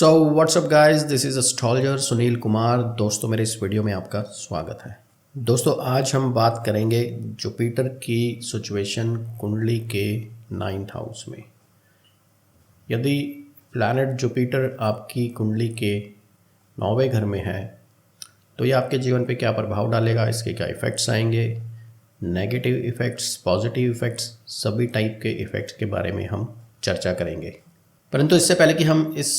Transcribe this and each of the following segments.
So what's up guys, this is astrologer Sunil Kumar. दोस्तों, मेरे इस वीडियो में आपका स्वागत है। दोस्तों, आज हम बात करेंगे जुपिटर की सिचुएशन कुंडली के 9th हाउस में। यदि प्लैनेट जुपिटर आपकी कुंडली के 9वें घर में है तो ये आपके जीवन पे क्या प्रभाव डालेगा, इसके क्या इफ़ेक्ट्स आएंगे, नेगेटिव इफ़ेक्ट्स, पॉजिटिव इफ़ेक्ट्स, सभी टाइप के इफ़ेक्ट्स के बारे में हम चर्चा करेंगे। परंतु इससे पहले कि हम इस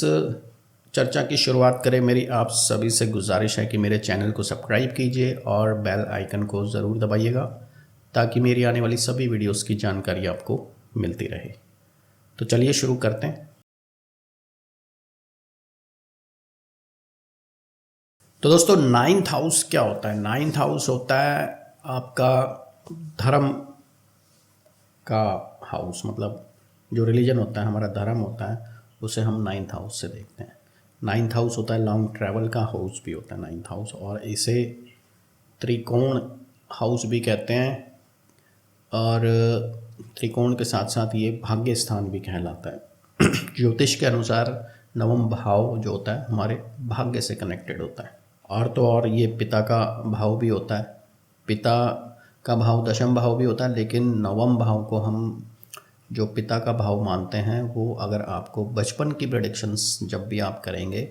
चर्चा की शुरुआत करें, मेरी आप सभी से गुजारिश है कि मेरे चैनल को सब्सक्राइब कीजिए और बेल आइकन को ज़रूर दबाइएगा ताकि मेरी आने वाली सभी वीडियोस की जानकारी आपको मिलती रहे। तो चलिए शुरू करते हैं। तो दोस्तों, 9th हाउस क्या होता है? 9th हाउस होता है आपका धर्म का हाउस, मतलब जो रिलीजन होता है, हमारा धर्म होता है, उसे हम 9th हाउस से देखते हैं। 9th हाउस होता है लॉन्ग ट्रैवल का हाउस भी होता है 9th हाउस, और इसे त्रिकोण हाउस भी कहते हैं। और त्रिकोण के साथ साथ ये भाग्य स्थान भी कहलाता है। ज्योतिष के अनुसार नवम भाव जो होता है हमारे भाग्य से कनेक्टेड होता है। और तो और ये पिता का भाव भी होता है। पिता का भाव दशम भाव भी होता है, लेकिन नवम भाव को हम जो पिता का भाव मानते हैं वो, अगर आपको बचपन की प्रेडिक्शंस जब भी आप करेंगे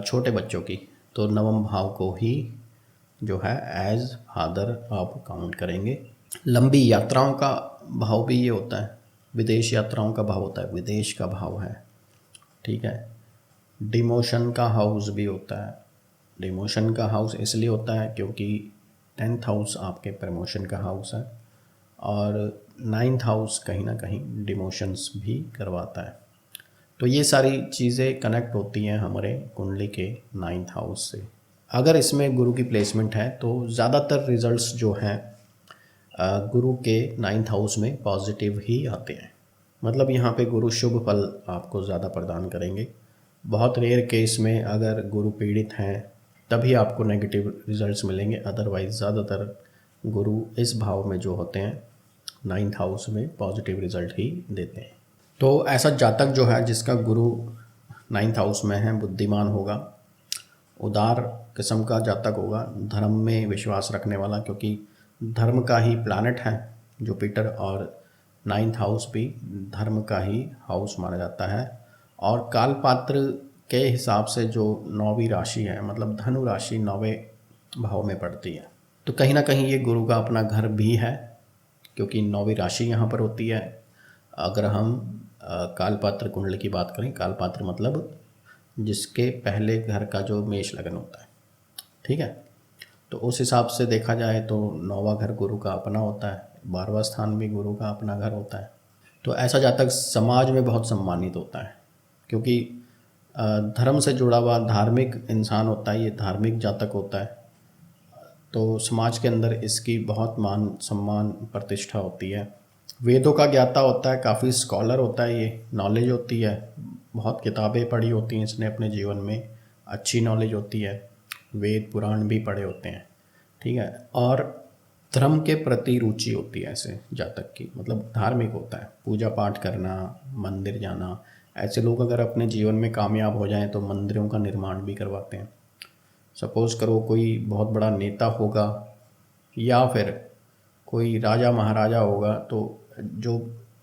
छोटे बच्चों की, तो नवम भाव को ही जो है एज फादर आप काउंट करेंगे। लंबी यात्राओं का भाव भी ये होता है, विदेश यात्राओं का भाव होता है, विदेश का भाव है, ठीक है। डिमोशन का हाउस भी होता है। डिमोशन का हाउस इसलिए होता है क्योंकि 10th हाउस आपके प्रमोशन का हाउस है और 9th हाउस कहीं ना कहीं डिमोशंस भी करवाता है। तो ये सारी चीज़ें कनेक्ट होती हैं हमारे कुंडली के 9th हाउस से। अगर इसमें गुरु की प्लेसमेंट है तो ज़्यादातर रिजल्ट्स जो हैं गुरु के 9th हाउस में पॉजिटिव ही आते हैं। मतलब यहाँ पे गुरु शुभ फल आपको ज़्यादा प्रदान करेंगे। बहुत रेयर केस में अगर गुरु पीड़ित हैं तभी आपको नेगेटिव रिजल्ट्स मिलेंगे, अदरवाइज़ ज़्यादातर गुरु इस भाव में जो होते हैं 9th हाउस में पॉजिटिव रिजल्ट ही देते हैं। तो ऐसा जातक जो है जिसका गुरु 9th हाउस में है, बुद्धिमान होगा, उदार किस्म का जातक होगा, धर्म में विश्वास रखने वाला, क्योंकि धर्म का ही प्लैनेट है जुपिटर, और 9th हाउस भी धर्म का ही हाउस माना जाता है। और कालपात्र के हिसाब से जो 9वीं राशि है, मतलब धनु राशि 9वें भाव में पड़ती है, तो कहीं ना कहीं ये गुरु का अपना घर भी है, क्योंकि 9वीं राशि यहाँ पर होती है। अगर हम कालपात्र कुंडली की बात करें, कालपात्र मतलब जिसके पहले घर का जो मेष लगन होता है, ठीक है। तो उस हिसाब से देखा जाए तो 9वां घर गुरु का अपना होता है, 12वां स्थान भी गुरु का अपना घर होता है। तो ऐसा जातक समाज में बहुत सम्मानित होता है, क्योंकि धर्म से जुड़ा हुआ धार्मिक इंसान होता है, ये धार्मिक जातक होता है। तो समाज के अंदर इसकी बहुत मान सम्मान प्रतिष्ठा होती है। वेदों का ज्ञाता होता है, काफ़ी स्कॉलर होता है, ये नॉलेज होती है, बहुत किताबें पढ़ी होती हैं इसने अपने जीवन में, अच्छी नॉलेज होती है, वेद पुराण भी पढ़े होते हैं, ठीक है। और धर्म के प्रति रुचि होती है ऐसे जातक की, मतलब धार्मिक होता है, पूजा पाठ करना, मंदिर जाना। ऐसे लोग अगर अपने जीवन में कामयाब हो जाएं तो मंदिरों का निर्माण भी करवाते हैं। सपोज़ करो कोई बहुत बड़ा नेता होगा या फिर कोई राजा महाराजा होगा, तो जो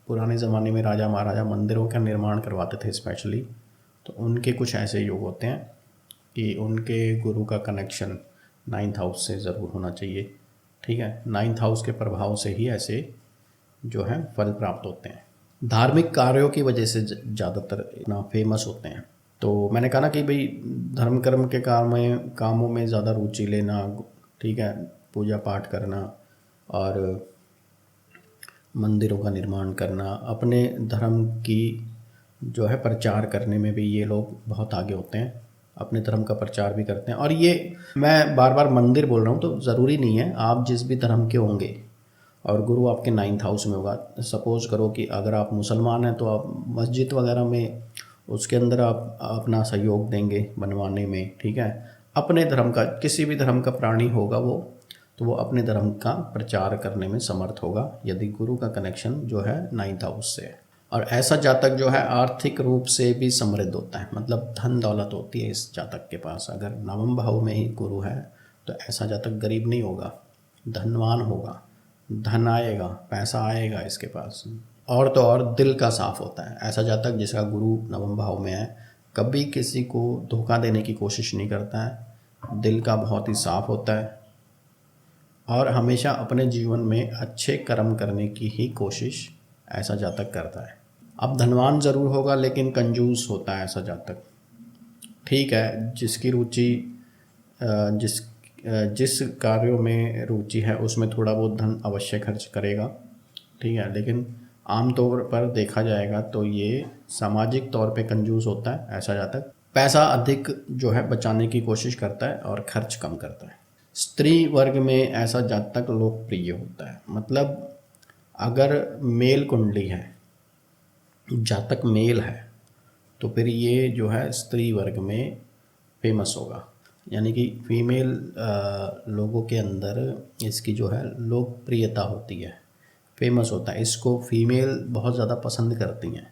पुराने ज़माने में राजा महाराजा मंदिरों का निर्माण करवाते थे स्पेशली, तो उनके कुछ ऐसे योग होते हैं कि उनके गुरु का कनेक्शन 9th हाउस से ज़रूर होना चाहिए, ठीक है। 9th हाउस के प्रभाव से ही ऐसे जो है फल प्राप्त होते हैं। धार्मिक कार्यों की वजह से ज़्यादातर इतना फेमस होते हैं। तो मैंने कहा ना कि भाई धर्म कर्म के कामों में ज़्यादा रुचि लेना, ठीक है, पूजा पाठ करना और मंदिरों का निर्माण करना, अपने धर्म की जो है प्रचार करने में भी ये लोग बहुत आगे होते हैं, अपने धर्म का प्रचार भी करते हैं। और ये मैं बार बार मंदिर बोल रहा हूँ, तो ज़रूरी नहीं है, आप जिस भी धर्म के होंगे और गुरु आपके 9th हाउस में होगा। सपोज़ करो कि अगर आप मुसलमान हैं तो आप मस्जिद वगैरह में उसके अंदर आप अपना सहयोग देंगे बनवाने में, ठीक है। अपने धर्म का, किसी भी धर्म का प्राणी होगा वो, तो वो अपने धर्म का प्रचार करने में समर्थ होगा यदि गुरु का कनेक्शन जो है 9th हाउस से है। और ऐसा जातक जो है आर्थिक रूप से भी समृद्ध होता है, मतलब धन दौलत होती है इस जातक के पास। अगर नवम भाव में ही गुरु है तो ऐसा जातक गरीब नहीं होगा, धनवान होगा, धन आएगा, पैसा आएगा इसके पास। और तो और दिल का साफ होता है ऐसा जातक जिसका गुरु नवम भाव में है, कभी किसी को धोखा देने की कोशिश नहीं करता है, दिल का बहुत ही साफ होता है और हमेशा अपने जीवन में अच्छे कर्म करने की ही कोशिश ऐसा जातक करता है। अब धनवान ज़रूर होगा लेकिन कंजूस होता है ऐसा जातक। ठीक है, जिसकी रुचि जिस जिस कार्यों में रुचि है उसमें थोड़ा बहुत धन अवश्य खर्च करेगा, ठीक है, लेकिन आमतौर पर देखा जाएगा तो ये सामाजिक तौर पे कंजूस होता है ऐसा जातक। पैसा अधिक जो है बचाने की कोशिश करता है और खर्च कम करता है। स्त्री वर्ग में ऐसा जातक लोकप्रिय होता है, मतलब अगर मेल कुंडली है, जातक मेल है, तो फिर ये जो है स्त्री वर्ग में फेमस होगा, यानी कि फीमेल लोगों के अंदर इसकी जो है लोकप्रियता होती है, फेमस होता है। इसको फीमेल बहुत ज़्यादा पसंद करती हैं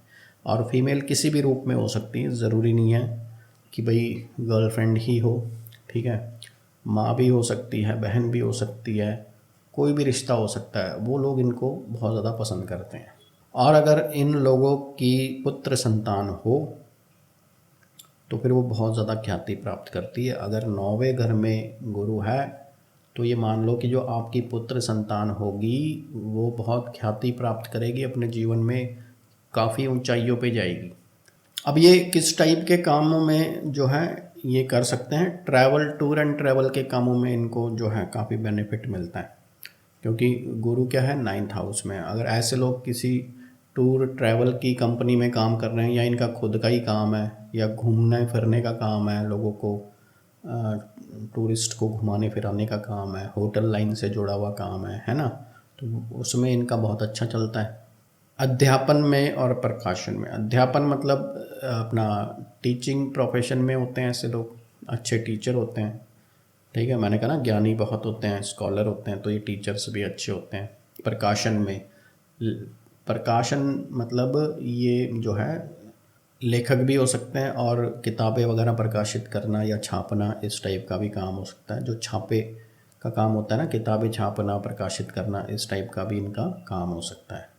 और फीमेल किसी भी रूप में हो सकती है, ज़रूरी नहीं है कि भाई गर्लफ्रेंड ही हो, ठीक है, माँ भी हो सकती है, बहन भी हो सकती है, कोई भी रिश्ता हो सकता है, वो लोग इनको बहुत ज़्यादा पसंद करते हैं। और अगर इन लोगों की पुत्र संतान हो तो फिर वो बहुत ज़्यादा ख्याति प्राप्त करती है। अगर 9वें घर में गुरु है तो ये मान लो कि जो आपकी पुत्र संतान होगी वो बहुत ख्याति प्राप्त करेगी, अपने जीवन में काफ़ी ऊंचाइयों पे जाएगी। अब ये किस टाइप के कामों में जो है ये कर सकते हैं, ट्रैवल, टूर एंड ट्रैवल के कामों में इनको जो है काफ़ी बेनिफिट मिलता है, क्योंकि गुरु क्या है 9th हाउस में। अगर ऐसे लोग किसी टूर ट्रैवल की कंपनी में काम कर रहे हैं या इनका खुद का ही काम है या घूमने फिरने का काम है, लोगों को टूरिस्ट को घुमाने फिराने का काम है, होटल लाइन से जुड़ा हुआ काम है ना, तो उसमें इनका बहुत अच्छा चलता है। अध्यापन में और प्रकाशन में, अध्यापन मतलब अपना टीचिंग प्रोफेशन में होते हैं ऐसे लोग, अच्छे टीचर होते हैं, ठीक है, मैंने कहा ना ज्ञानी बहुत होते हैं, स्कॉलर होते हैं, तो ये टीचर्स भी अच्छे होते हैं। प्रकाशन में, प्रकाशन मतलब ये जो है लेखक भी हो सकते हैं और किताबें वगैरह प्रकाशित करना या छापना, इस टाइप का भी काम हो सकता है। जो छापे का काम होता है ना, किताबें छापना, प्रकाशित करना, इस टाइप का भी इनका काम हो सकता है।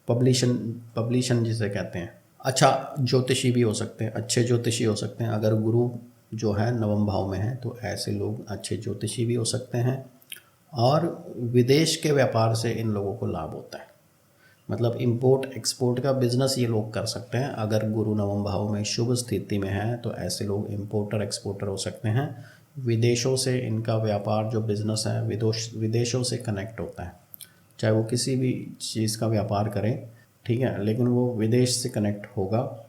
पब्लिशन जिसे कहते हैं। अच्छा, ज्योतिषी भी हो सकते हैं, अच्छे ज्योतिषी हो सकते हैं। अगर गुरु जो है नवम भाव में है तो ऐसे लोग अच्छे ज्योतिषी भी हो सकते हैं। और विदेश के व्यापार से इन लोगों को लाभ होता है, मतलब इंपोर्ट एक्सपोर्ट का बिजनेस ये लोग कर सकते हैं। अगर गुरु नवम भाव में शुभ स्थिति में है तो ऐसे लोग इंपोर्टर एक्सपोर्टर हो सकते हैं। विदेशों से इनका व्यापार जो बिजनेस है विदेशों से कनेक्ट होता है, चाहे वो किसी भी चीज़ का व्यापार करें, ठीक है, लेकिन वो विदेश से कनेक्ट होगा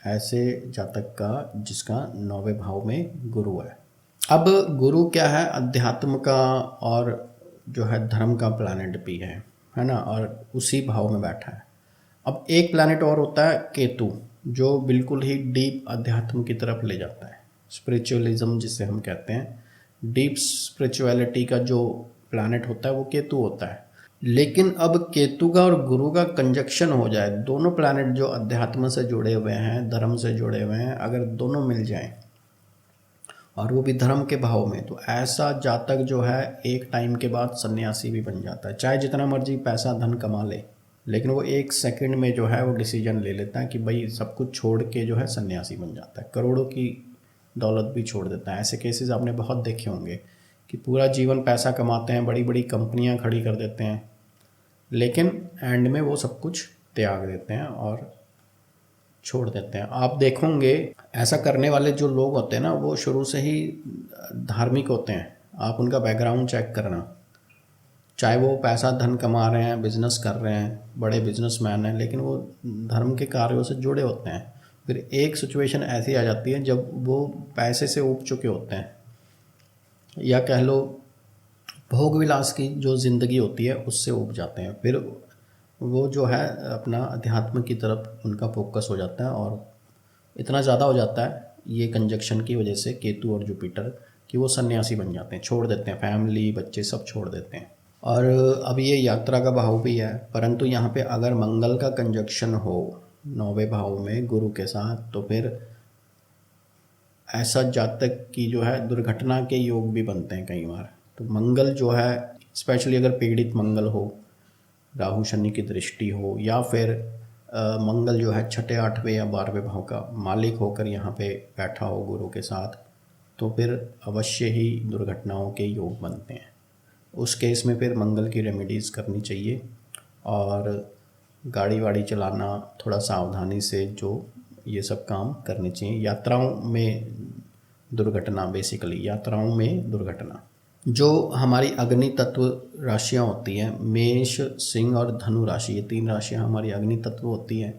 ऐसे जातक का जिसका 9वें भाव में गुरु है। अब गुरु क्या है, अध्यात्म का और जो है धर्म का प्लैनेट भी है ना, और उसी भाव में बैठा है। अब एक प्लैनेट और होता है केतु, जो बिल्कुल ही डीप अध्यात्म की तरफ ले जाता है, स्पिरिचुअलिज्म जिसे हम कहते हैं, डीप स्पिरिचुअलिटी का जो प्लैनेट होता है वो केतु होता है। लेकिन अब केतु का और गुरु का कंजक्शन हो जाए, दोनों प्लैनेट जो अध्यात्म से जुड़े हुए हैं, धर्म से जुड़े हुए हैं, अगर दोनों मिल जाएं और वो भी धर्म के भाव में, तो ऐसा जातक जो है एक टाइम के बाद सन्यासी भी बन जाता है। चाहे जितना मर्जी पैसा धन कमा ले, लेकिन वो एक सेकंड में जो है वो डिसीजन ले लेता है कि भाई सब कुछ छोड़ के जो है सन्यासी बन जाता है, करोड़ों की दौलत भी छोड़ देता है। ऐसे केसेस आपने बहुत देखे होंगे कि पूरा जीवन पैसा कमाते हैं, बड़ी बड़ी कंपनियां खड़ी कर देते हैं, लेकिन एंड में वो सब कुछ त्याग देते हैं और छोड़ देते हैं। आप देखोगे ऐसा करने वाले जो लोग होते हैं ना, वो शुरू से ही धार्मिक होते हैं। आप उनका बैकग्राउंड चेक करना, चाहे वो पैसा धन कमा रहे हैं, बिजनेस कर रहे हैं, बड़े बिजनेसमैन हैं, लेकिन वो धर्म के कार्यों से जुड़े होते हैं। फिर एक सिचुएशन ऐसी आ जाती है जब वो पैसे से ऊब चुके होते हैं, या कह लो भोग विलास की जो ज़िंदगी होती है उससे ऊब जाते हैं। फिर वो जो है अपना अध्यात्म की तरफ उनका फोकस हो जाता है, और इतना ज़्यादा हो जाता है ये कंजक्शन की वजह से केतु और जुपिटर कि वो सन्यासी बन जाते हैं, छोड़ देते हैं, फैमिली बच्चे सब छोड़ देते हैं। और अब ये यात्रा का भाव भी है, परंतु यहाँ पे अगर मंगल का कंजक्शन हो 9वें भाव में गुरु के साथ, तो फिर ऐसा जातक की जो है दुर्घटना के योग भी बनते हैं कई बार। तो मंगल जो है, स्पेशली अगर पीड़ित मंगल हो, राहु शनि की दृष्टि हो, या फिर मंगल जो है छठे 8वें या 12वें भाव का मालिक होकर यहाँ पे बैठा हो गुरु के साथ, तो फिर अवश्य ही दुर्घटनाओं के योग बनते हैं। उस केस में फिर मंगल की रेमेडीज़ करनी चाहिए और गाड़ी वाड़ी चलाना थोड़ा सावधानी से, जो ये सब काम करने चाहिए। यात्राओं में दुर्घटना, बेसिकली यात्राओं में दुर्घटना। जो हमारी अग्नि तत्व राशियाँ होती हैं, मेष, सिंह और धनु राशि, ये 3 राशियाँ हमारी अग्नि तत्व होती हैं।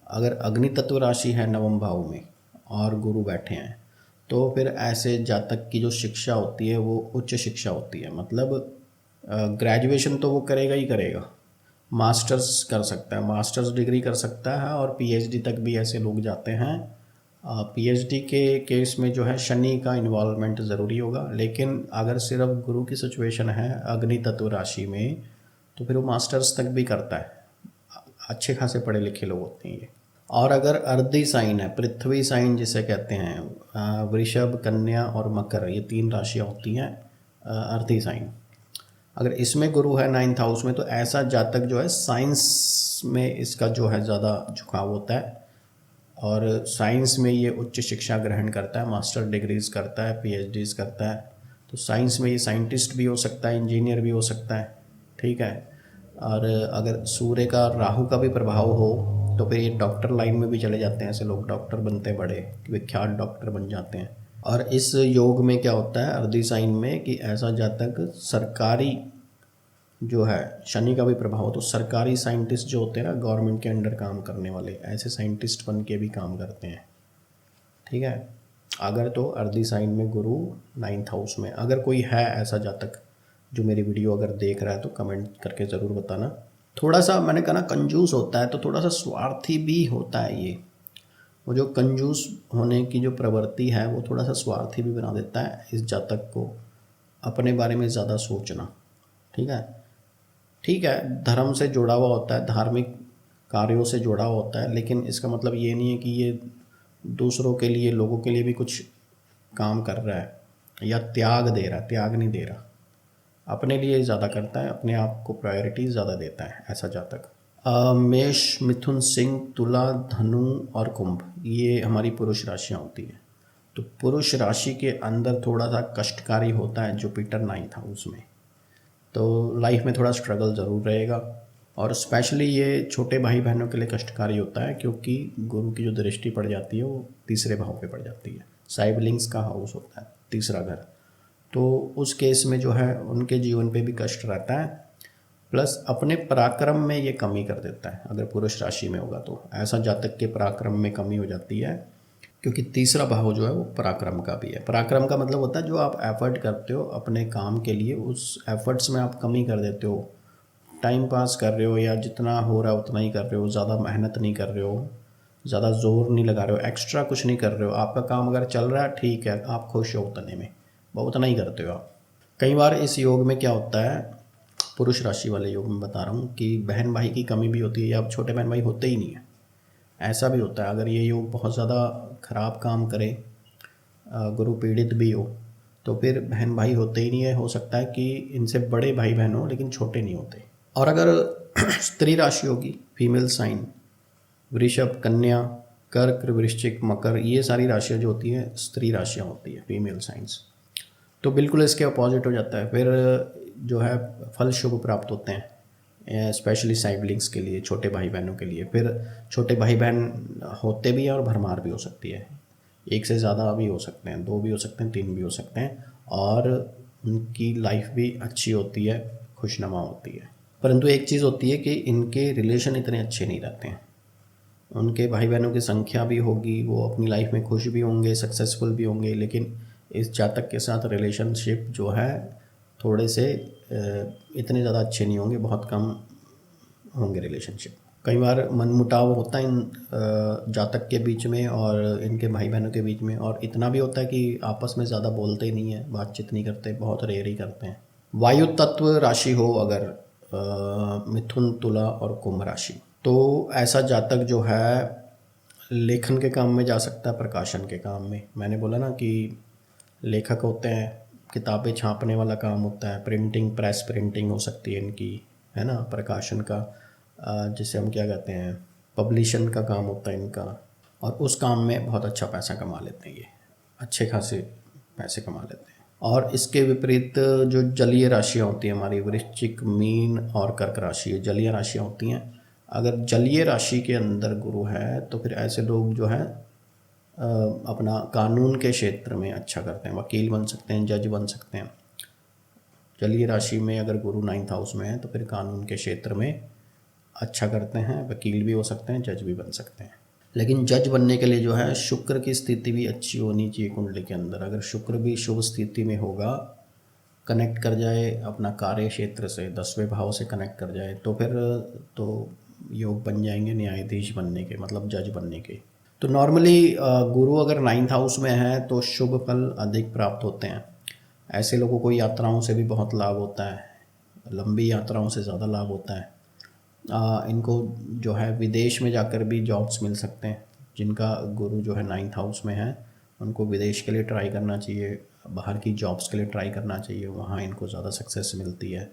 अगर अग्नि तत्व राशि है 9वें भाव में और गुरु बैठे हैं, तो फिर ऐसे जातक की जो शिक्षा होती है वो उच्च शिक्षा होती है। मतलब ग्रेजुएशन तो वो करेगा ही करेगा, मास्टर्स कर सकता है, मास्टर्स डिग्री कर सकता है, और पीएचडी तक भी ऐसे लोग जाते हैं। पीएचडी के केस में जो है शनि का इन्वॉल्वमेंट ज़रूरी होगा, लेकिन अगर सिर्फ गुरु की सिचुएशन है अग्नि तत्व राशि में, तो फिर वो मास्टर्स तक भी करता है। अच्छे खासे पढ़े लिखे लोग होते हैं ये। और अगर अर्धी साइन है, पृथ्वी साइन जिसे कहते हैं, वृषभ, कन्या और मकर, ये 3 राशियाँ होती हैं अर्धी साइन। अगर इसमें गुरु है 9th हाउस में, तो ऐसा जातक जो है साइंस में इसका जो है ज़्यादा झुकाव होता है, और साइंस में ये उच्च शिक्षा ग्रहण करता है, मास्टर डिग्रीज़ करता है, पीएचडीज़ करता है। तो साइंस में ये साइंटिस्ट भी हो सकता है, इंजीनियर भी हो सकता है, ठीक है। और अगर सूर्य का, राहु का भी प्रभाव हो, तो फिर ये डॉक्टर लाइन में भी चले जाते हैं ऐसे लोग, डॉक्टर बनते हैं, बड़े विख्यात डॉक्टर बन जाते हैं। और इस योग में क्या होता है अर्धी साइन में, कि ऐसा जातक सरकारी जो है, शनि का भी प्रभाव हो, तो सरकारी साइंटिस्ट जो होते हैं ना, गवर्नमेंट के अंडर काम करने वाले, ऐसे साइंटिस्ट बन के भी काम करते हैं, ठीक है। अगर तो अर्धी साइन में गुरु 9th हाउस में, अगर कोई है ऐसा जातक जो मेरी वीडियो अगर देख रहा है, तो कमेंट करके ज़रूर बताना। थोड़ा सा मैंने कहा ना कंजूस होता है, तो थोड़ा सा स्वार्थी भी होता है ये। वो जो कंजूस होने की जो प्रवृत्ति है, वो थोड़ा सा स्वार्थी भी बना देता है इस जातक को, अपने बारे में ज़्यादा सोचना, ठीक है। ठीक है, धर्म से जुड़ा हुआ होता है, धार्मिक कार्यों से जुड़ा हुआ होता है, लेकिन इसका मतलब ये नहीं है कि ये दूसरों के लिए, लोगों के लिए भी कुछ काम कर रहा है या त्याग दे रहा है। त्याग नहीं दे रहा, अपने लिए ज़्यादा करता है, अपने आप को प्रायोरिटी ज़्यादा देता है ऐसा जातक। मेष, मिथुन, सिंह, तुला, धनु और कुंभ, ये हमारी पुरुष राशियाँ होती हैं। तो पुरुष राशि के अंदर थोड़ा सा कष्टकारी होता है जुपिटर 9th हाउस में, तो लाइफ में थोड़ा स्ट्रगल ज़रूर रहेगा। और स्पेशली ये छोटे भाई बहनों के लिए कष्टकारी होता है, क्योंकि गुरु की जो दृष्टि पड़ जाती है वो 3रे भाव पे पड़ जाती है। साइबलिंग्स का हाउस होता है 3रा घर, तो उस केस में जो है उनके जीवन पे भी कष्ट रहता है, प्लस अपने पराक्रम में ये कमी कर देता है। अगर पुरुष राशि में होगा तो ऐसा जातक के पराक्रम में कमी हो जाती है, क्योंकि 3रा भाव जो है वो पराक्रम का भी है। पराक्रम का मतलब होता है जो आप एफर्ट करते हो अपने काम के लिए, उस एफर्ट्स में आप कमी कर देते हो, टाइम पास कर रहे हो या जितना हो रहा है उतना ही कर रहे हो, ज़्यादा मेहनत नहीं कर रहे हो, ज़्यादा जोर नहीं लगा रहे हो, एक्स्ट्रा कुछ नहीं कर रहे हो। आपका काम अगर चल रहा है ठीक है, आप खुश हो उतने में, वो उतना ही करते हो आप। कई बार इस योग में क्या होता है, पुरुष राशि वाले योग में बता रहा हूँ, कि बहन भाई की कमी भी होती है, या छोटे बहन भाई होते ही नहीं है, ऐसा भी होता है। अगर ये योग बहुत ज़्यादा ख़राब काम करे, गुरु पीड़ित भी हो, तो फिर बहन भाई होते ही नहीं है। हो सकता है कि इनसे बड़े भाई बहन हो लेकिन छोटे नहीं होते। और अगर स्त्री राशि होगी, फीमेल साइन, वृषभ, कन्या, कर्क, वृश्चिक, मकर, ये सारी राशियाँ जो होती हैं स्त्री राशियाँ होती है, फीमेल साइंस, तो बिल्कुल इसके अपोजिट हो जाता है। फिर जो है फल शुभ प्राप्त होते हैं, स्पेशली साइबलिंग्स के लिए, छोटे भाई बहनों के लिए। फिर छोटे भाई बहन होते भी हैं और भरमार भी हो सकती है, एक से ज़्यादा भी हो सकते हैं, 2 भी हो सकते हैं, 3 भी हो सकते हैं, और उनकी लाइफ भी अच्छी होती है, खुशनुमा होती है। परंतु एक चीज़ होती है कि इनके रिलेशन इतने अच्छे नहीं रहते हैं। उनके भाई बहनों की संख्या भी होगी, वो अपनी लाइफ में खुश भी होंगे, सक्सेसफुल भी होंगे, लेकिन इस जातक के साथ रिलेशनशिप जो है थोड़े से इतने ज़्यादा अच्छे नहीं होंगे, बहुत कम होंगे रिलेशनशिप। कई बार मनमुटाव होता है इन जातक के बीच में और इनके भाई बहनों के बीच में, और इतना भी होता है कि आपस में ज़्यादा बोलते ही नहीं है, बातचीत नहीं करते, बहुत रेयर ही करते हैं। वायु तत्व राशि हो अगर मिथुन, तुला और कुंभ राशि, तो ऐसा जातक जो है लेखन के काम में जा सकता है, प्रकाशन के काम में। मैंने बोला ना कि लेखक होते हैं, किताबें छापने वाला काम होता है, प्रिंटिंग, प्रेस प्रिंटिंग हो सकती है इनकी, है ना। प्रकाशन का जिसे हम क्या कहते हैं, पब्लिशन का काम होता है इनका, और उस काम में बहुत अच्छा पैसा कमा लेते हैं ये, अच्छे खासे पैसे कमा लेते हैं। और इसके विपरीत जो जलीय राशियाँ होती हैं हमारी, वृश्चिक, मीन और कर्क राशि, जलीय राशियाँ होती हैं। अगर जलीय राशि के अंदर गुरु है तो फिर ऐसे लोग जो है अपना कानून के क्षेत्र में अच्छा करते हैं, वकील बन सकते हैं, जज बन सकते हैं। जलीय राशि में अगर गुरु 9th हाउस में है तो फिर कानून के क्षेत्र में अच्छा करते हैं, वकील भी हो सकते हैं, जज भी बन सकते हैं। लेकिन जज बनने के लिए जो है शुक्र की स्थिति भी अच्छी होनी चाहिए कुंडली के अंदर। अगर शुक्र भी शुभ स्थिति में होगा, कनेक्ट कर जाए अपना कार्य क्षेत्र से, 10वें भाव से कनेक्ट कर जाए, तो फिर तो योग बन जाएंगे न्यायाधीश बनने के, मतलब जज बनने के। तो नॉर्मली गुरु अगर 9th हाउस में है तो शुभ फल अधिक प्राप्त होते हैं। ऐसे लोगों को यात्राओं से भी बहुत लाभ होता है, लंबी यात्राओं से ज़्यादा लाभ होता है। इनको जो है विदेश में जाकर भी जॉब्स मिल सकते हैं। जिनका गुरु जो है 9th हाउस में है उनको विदेश के लिए ट्राई करना चाहिए, बाहर की जॉब्स के लिए ट्राई करना चाहिए, वहाँ इनको ज़्यादा सक्सेस मिलती है।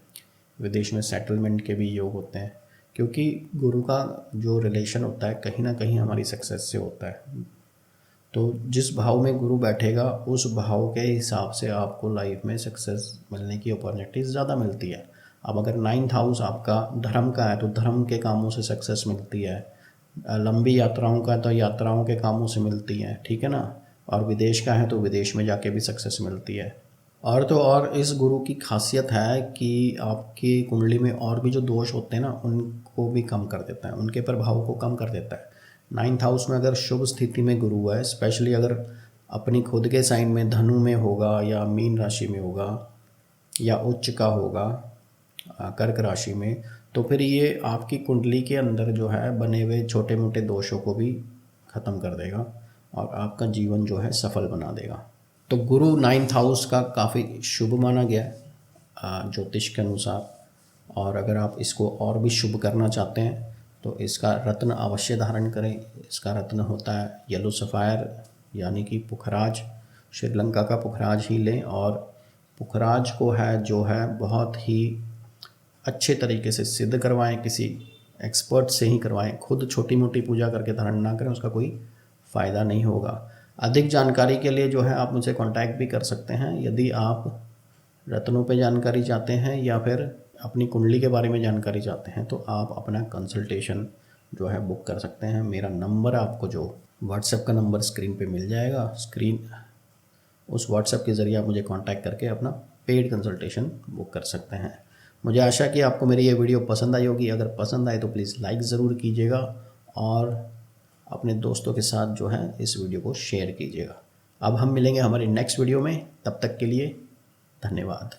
विदेश में सेटलमेंट के भी योग होते हैं, क्योंकि गुरु का जो रिलेशन होता है कहीं ना कहीं हमारी सक्सेस से होता है। तो जिस भाव में गुरु बैठेगा उस भाव के हिसाब से आपको लाइफ में सक्सेस मिलने की अपॉर्चुनिटीज़ ज़्यादा मिलती है। अब अगर 9th हाउस आपका धर्म का है तो धर्म के कामों से सक्सेस मिलती है, लंबी यात्राओं का तो यात्राओं के कामों से मिलती है, ठीक है ना। और विदेश का है तो विदेश में जाके भी सक्सेस मिलती है। और तो और इस गुरु की खासियत है कि आपकी कुंडली में और भी जो दोष होते हैं ना उनको भी कम कर देता है, उनके प्रभाव को कम कर देता है। 9th हाउस में अगर शुभ स्थिति में गुरु है, स्पेशली अगर अपनी खुद के साइन में धनु में होगा या मीन राशि में होगा या उच्च का होगा कर्क राशि में, तो फिर ये आपकी कुंडली के अंदर जो है बने हुए छोटे मोटे दोषों को भी ख़त्म कर देगा और आपका जीवन जो है सफल बना देगा। तो गुरु 9th हाउस का काफ़ी शुभ माना गया है ज्योतिष के अनुसार। और अगर आप इसको और भी शुभ करना चाहते हैं तो इसका रत्न अवश्य धारण करें। इसका रत्न होता है येलो सफ़ायर, यानी कि पुखराज, श्रीलंका का पुखराज ही लें। और पुखराज को है जो है बहुत ही अच्छे तरीके से सिद्ध करवाएं, किसी एक्सपर्ट से ही करवाएं, खुद छोटी मोटी पूजा करके धारण ना करें, उसका कोई फ़ायदा नहीं होगा। अधिक जानकारी के लिए जो है आप मुझसे कांटेक्ट भी कर सकते हैं। यदि आप रत्नों पे जानकारी चाहते हैं या फिर अपनी कुंडली के बारे में जानकारी चाहते हैं तो आप अपना कंसल्टेशन जो है बुक कर सकते हैं। मेरा नंबर आपको जो व्हाट्सएप का नंबर स्क्रीन पे मिल जाएगा, उस व्हाट्सएप के ज़रिए आप मुझे कांटेक्ट करके अपना पेड कंसल्टेशन बुक कर सकते हैं। मुझे आशा कि आपको मेरी ये वीडियो पसंद आई होगी। अगर पसंद आए तो प्लीज़ लाइक ज़रूर कीजिएगा और अपने दोस्तों के साथ जो है इस वीडियो को शेयर कीजिएगा। अब हम मिलेंगे हमारी नेक्स्ट वीडियो में, तब तक के लिए धन्यवाद।